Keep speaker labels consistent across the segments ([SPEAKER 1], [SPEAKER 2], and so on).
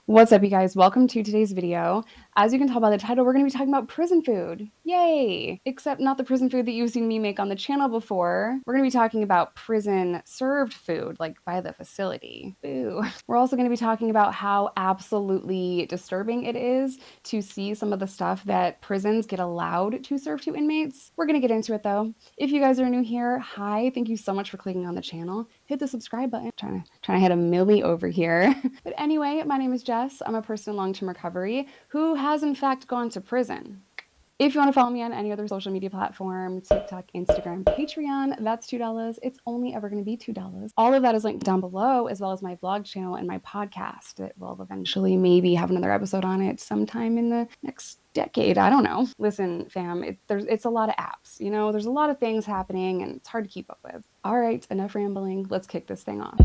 [SPEAKER 1] What's up, you guys? Welcome to today's video. As you can tell by the title, we're going to be talking about prison food. Yay! Except not the prison food that you've seen me make on the channel before. We're going to be talking about prison served food, like by the facility. Boo. We're also going to be talking about how absolutely disturbing it is to see some of the stuff that prisons get allowed to serve to inmates. We're going to get into it though. If you guys are new here, hi, thank you so much for clicking on the channel. Hit the subscribe button. Trying to hit a milli over here. But anyway, my name is Jess. I'm a person in long-term recovery who has in fact gone to prison. If you want to follow me on any other social media platform, TikTok, Instagram, Patreon, that's $2. It's only ever going to be $2. All of that is linked down below, as well as my vlog channel and my podcast that will eventually maybe have another episode on it sometime in the next decade. I don't know. Listen, fam, it's a lot of apps. You know, there's a lot of things happening and it's hard to keep up with. All right, enough rambling. Let's kick this thing off.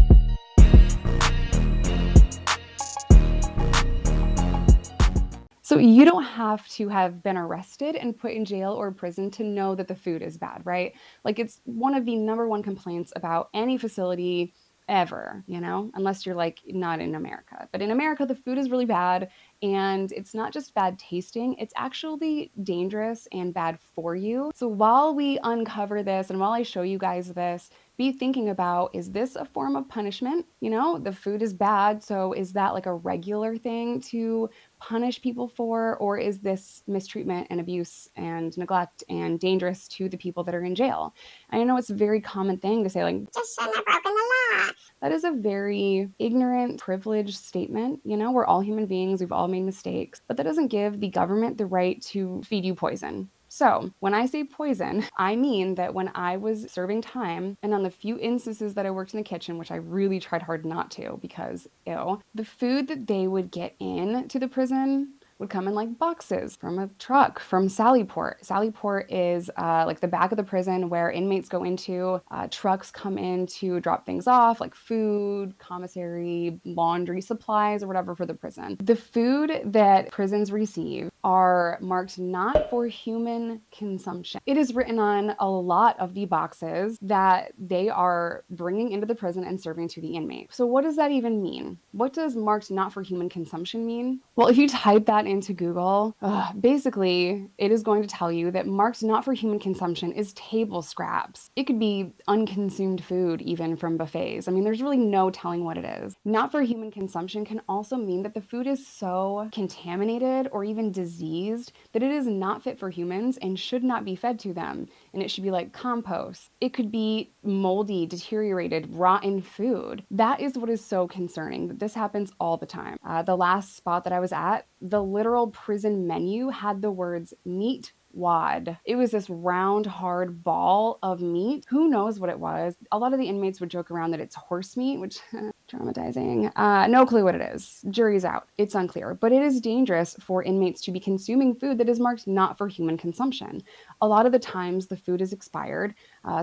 [SPEAKER 1] So you don't have to have been arrested and put in jail or prison to know that the food is bad, right? Like it's one of the #1 complaints about any facility ever, you know, unless you're like not in America. But in America, the food is really bad and it's not just bad tasting, it's actually dangerous and bad for you. So while we uncover this and while I show you guys this, be thinking about, is this a form of punishment? You know, the food is bad, so is that like a regular thing to punish people for, or is this mistreatment and abuse and neglect and dangerous to the people that are in jail? And I know it's a very common thing to say, like, just shouldn't have broken the law. That is a very ignorant, privileged statement. You know, we're all human beings, we've all made mistakes, but that doesn't give the government the right to feed you poison. So when I say poison, I mean that when I was serving time and on the few instances that I worked in the kitchen, which I really tried hard not to because ew, the food that they would get in to the prison would come in like boxes from a truck from Sallyport. Sallyport is like the back of the prison where inmates go into. Trucks come in to drop things off, like food, commissary, laundry supplies, or whatever for the prison. The food that prisons receive are marked not for human consumption. It is written on a lot of the boxes that they are bringing into the prison and serving to the inmate. So what does that even mean? What does marked not for human consumption mean? Well, if you type that into Google, basically it is going to tell you that marked not for human consumption is table scraps. It could be unconsumed food even from buffets. I mean, there's really no telling what it is. Not for human consumption can also mean that the food is so contaminated or even diseased that it is not fit for humans and should not be fed to them. And it should be like compost. It could be moldy, deteriorated, rotten food. That is what is so concerning, that this happens all the time. The last spot that I was at, the literal prison menu had the words meat wad. It was this round, hard ball of meat. Who knows what it was? A lot of the inmates would joke around that it's horse meat, which traumatizing. No clue what it is. Jury's out. It's unclear. But it is dangerous for inmates to be consuming food that is marked not for human consumption. A lot of the times the food is expired.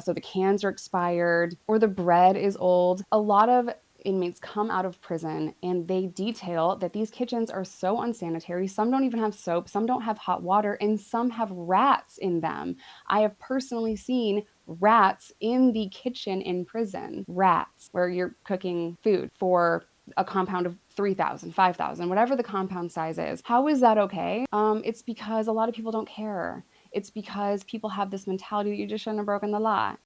[SPEAKER 1] So the cans are expired or the bread is old. A lot of inmates come out of prison and they detail that these kitchens are so unsanitary. Some don't even have soap, some don't have hot water, and some have rats in them. I have personally seen rats in the kitchen in prison. Rats, where you're cooking food for a compound of 3,000, 5,000, whatever the compound size is. How is that okay? It's because a lot of people don't care. It's because people have this mentality that you just shouldn't have broken the law.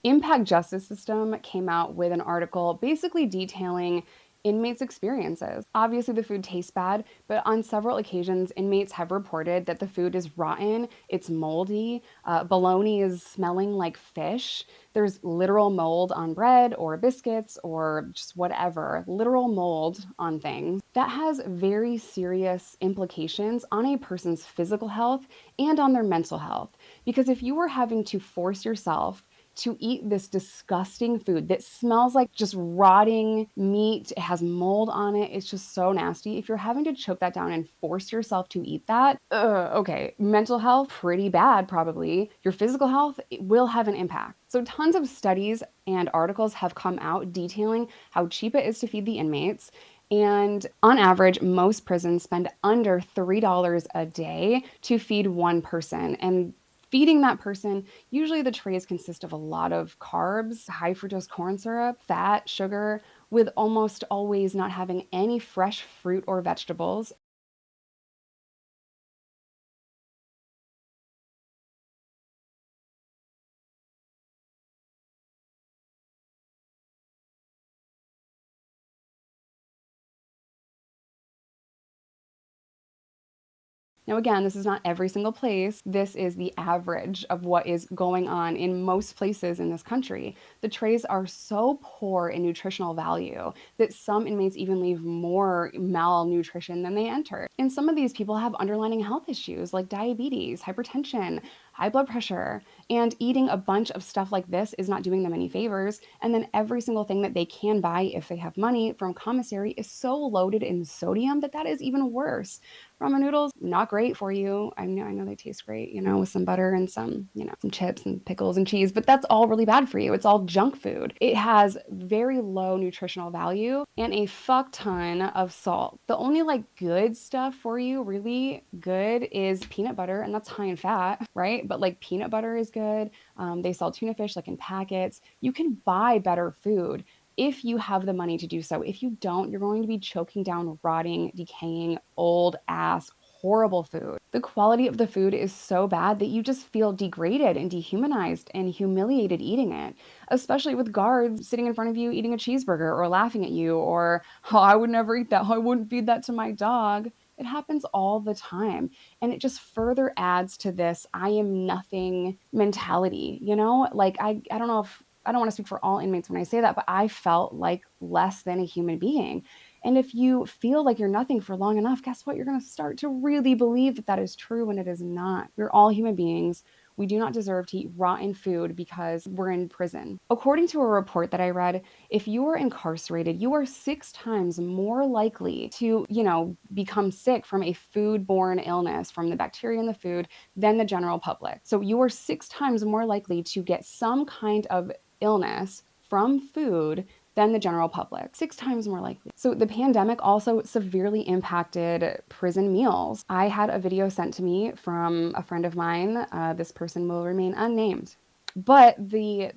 [SPEAKER 1] Impact Justice System came out with an article basically detailing inmates' experiences. Obviously, the food tastes bad, but on several occasions, inmates have reported that the food is rotten, it's moldy, bologna is smelling like fish, there's literal mold on bread or biscuits or just whatever, literal mold on things. That has very serious implications on a person's physical health and on their mental health. Because if you were having to force yourself to eat this disgusting food that smells like just rotting meat, it has mold on it, it's just so nasty. If you're having to choke that down and force yourself to eat that, okay, mental health, pretty bad probably. Your physical health, it will have an impact. So tons of studies and articles have come out detailing how cheap it is to feed the inmates. And on average, most prisons spend under $3 a day to feed one person. And feeding that person, usually the trays consist of a lot of carbs, high fructose corn syrup, fat, sugar, with almost always not having any fresh fruit or vegetables. Now, again, this is not every single place. This is the average of what is going on in most places in this country. The trays are so poor in nutritional value that some inmates even leave more malnutrition than they enter. And some of these people have underlying health issues like diabetes, hypertension, high blood pressure, and eating a bunch of stuff like this is not doing them any favors. And then every single thing that they can buy if they have money from commissary is so loaded in sodium that that is even worse. Ramen noodles, not great for you. I know they taste great, with some butter and some chips and pickles and cheese, but that's all really bad for you. It's all junk food. It has very low nutritional value and a fuck ton of salt. The only like good stuff for you, really good, is peanut butter, and that's high in fat, right? But like peanut butter is good. They sell tuna fish like in packets. You can buy better food if you have the money to do so. If you don't, you're going to be choking down rotting, decaying, old ass, horrible food. The quality of the food is so bad that you just feel degraded and dehumanized and humiliated eating it, especially with guards sitting in front of you eating a cheeseburger or laughing at you or, oh, I would never eat that. Oh, I wouldn't feed that to my dog. It happens all the time. And it just further adds to this I am nothing mentality, Like, I don't know if I don't want to speak for all inmates when I say that, but I felt like less than a human being. And if you feel like you're nothing for long enough, guess what? You're going to start to really believe that that is true when it is not. We're all human beings. We do not deserve to eat rotten food because we're in prison. According to a report that I read, if you are incarcerated, you are 6 times more likely to, become sick from a foodborne illness from the bacteria in the food than the general public. So you are 6 times more likely to get some kind of illness from food than the general public, 6 times more likely. So the pandemic also severely impacted prison meals. I had a video sent to me from a friend of mine. This person will remain unnamed. But the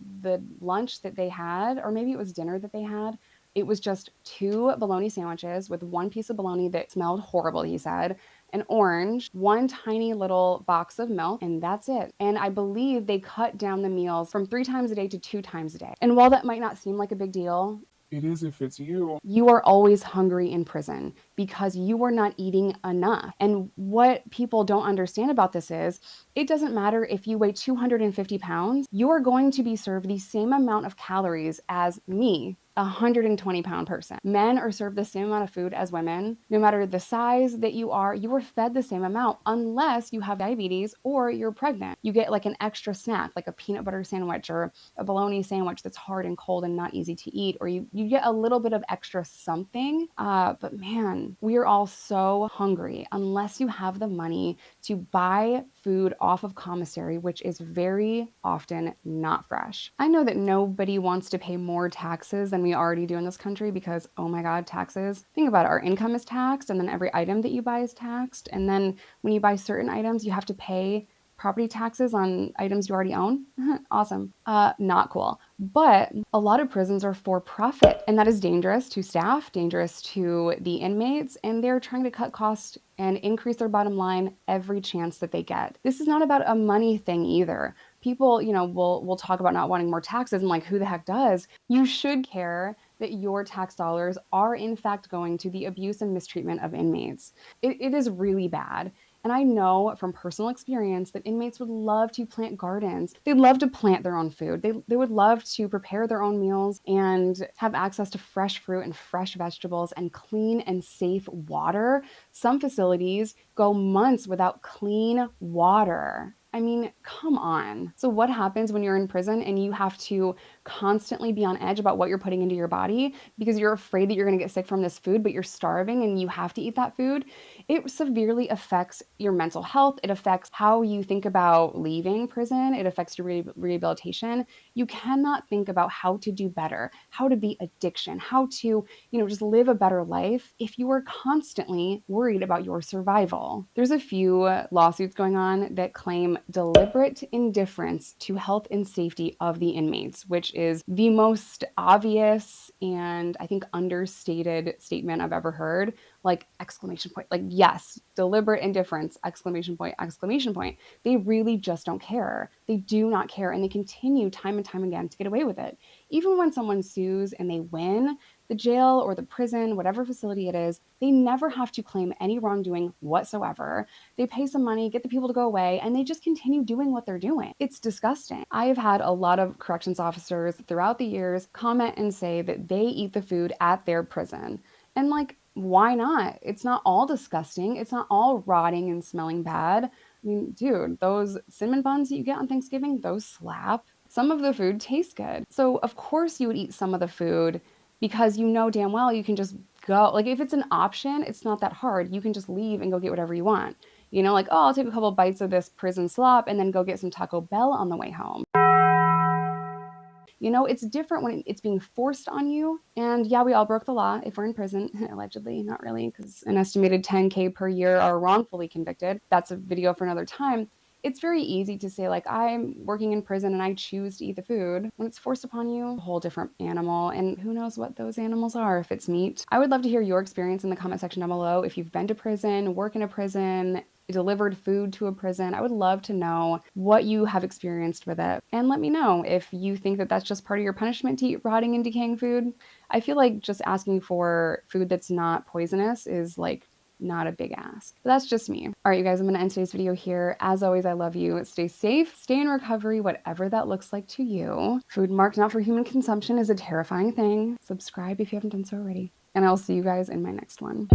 [SPEAKER 1] lunch that they had, or maybe it was dinner that they had, it was just 2 bologna sandwiches with one piece of bologna that smelled horrible, he said, an orange, one tiny little box of milk, and that's it. And I believe they cut down the meals from 3 times a day to 2 times a day. And while that might not seem like a big deal, it is if it's you. You are always hungry in prison because you are not eating enough. And what people don't understand about this is it doesn't matter if you weigh 250 pounds, you are going to be served the same amount of calories as me, a 120-pound person. Men are served the same amount of food as women. No matter the size that you are fed the same amount unless you have diabetes or you're pregnant. You get like an extra snack, like a peanut butter sandwich or a bologna sandwich that's hard and cold and not easy to eat, or you get a little bit of extra something. But man, we are all so hungry unless you have the money to buy food off of commissary, which is very often not fresh. I know that nobody wants to pay more taxes than we already do in this country because, oh my God, taxes. Think about it. Our income is taxed, and then every item that you buy is taxed. And then when you buy certain items, you have to pay property taxes on items you already own. Awesome. Not cool. But a lot of prisons are for profit, and that is dangerous to staff, dangerous to the inmates, and they're trying to cut costs and increase their bottom line every chance that they get. This is not about a money thing either. People, will talk about not wanting more taxes and like who the heck does? You should care that your tax dollars are in fact going to the abuse and mistreatment of inmates. It is really bad. And I know from personal experience that inmates would love to plant gardens. They'd love to plant their own food. They would love to prepare their own meals and have access to fresh fruit and fresh vegetables and clean and safe water. Some facilities go months without clean water. I mean, come on. So what happens when you're in prison and you have to constantly be on edge about what you're putting into your body because you're afraid that you're going to get sick from this food, but you're starving and you have to eat that food? It severely affects your mental health. It affects how you think about leaving prison. It affects your rehabilitation. You cannot think about how to do better, how to beat addiction, how to, just live a better life if you are constantly worried about your survival. There's a few lawsuits going on that claim deliberate indifference to health and safety of the inmates, which is the most obvious and I think understated statement I've ever heard. Like, exclamation point, like, yes, deliberate indifference, exclamation point, exclamation point. They really just don't care. They do not care. And they continue time and time again to get away with it. Even when someone sues and they win, the jail or the prison, whatever facility it is, they never have to claim any wrongdoing whatsoever. They pay some money, get the people to go away, and they just continue doing what they're doing. It's disgusting. I have had a lot of corrections officers throughout the years comment and say that they eat the food at their prison. And like, why not? It's not all disgusting. It's not all rotting and smelling bad. I mean, dude, those cinnamon buns that you get on Thanksgiving, those slap. Some of the food tastes good. So, of course, you would eat some of the food because you know damn well you can just go. Like, if it's an option, it's not that hard. You can just leave and go get whatever you want. You know, like, oh, I'll take a couple bites of this prison slop and then go get some Taco Bell on the way home. You know, it's different when it's being forced on you. And yeah, we all broke the law if we're in prison, allegedly, not really, because an estimated 10K per year are wrongfully convicted. That's a video for another time. It's very easy to say, like, I'm working in prison and I choose to eat the food. When it's forced upon you, a whole different animal. And who knows what those animals are if it's meat. I would love to hear your experience in the comment section down below. If you've been to prison, work in a prison, delivered food to a prison. I would love to know what you have experienced with it. And let me know if you think that that's just part of your punishment to eat rotting and decaying food. I feel like just asking for food that's not poisonous is like not a big ask. But that's just me. All right, you guys, I'm going to end today's video here. As always, I love you. Stay safe, stay in recovery, whatever that looks like to you. Food marked not for human consumption is a terrifying thing. Subscribe if you haven't done so already. And I'll see you guys in my next one.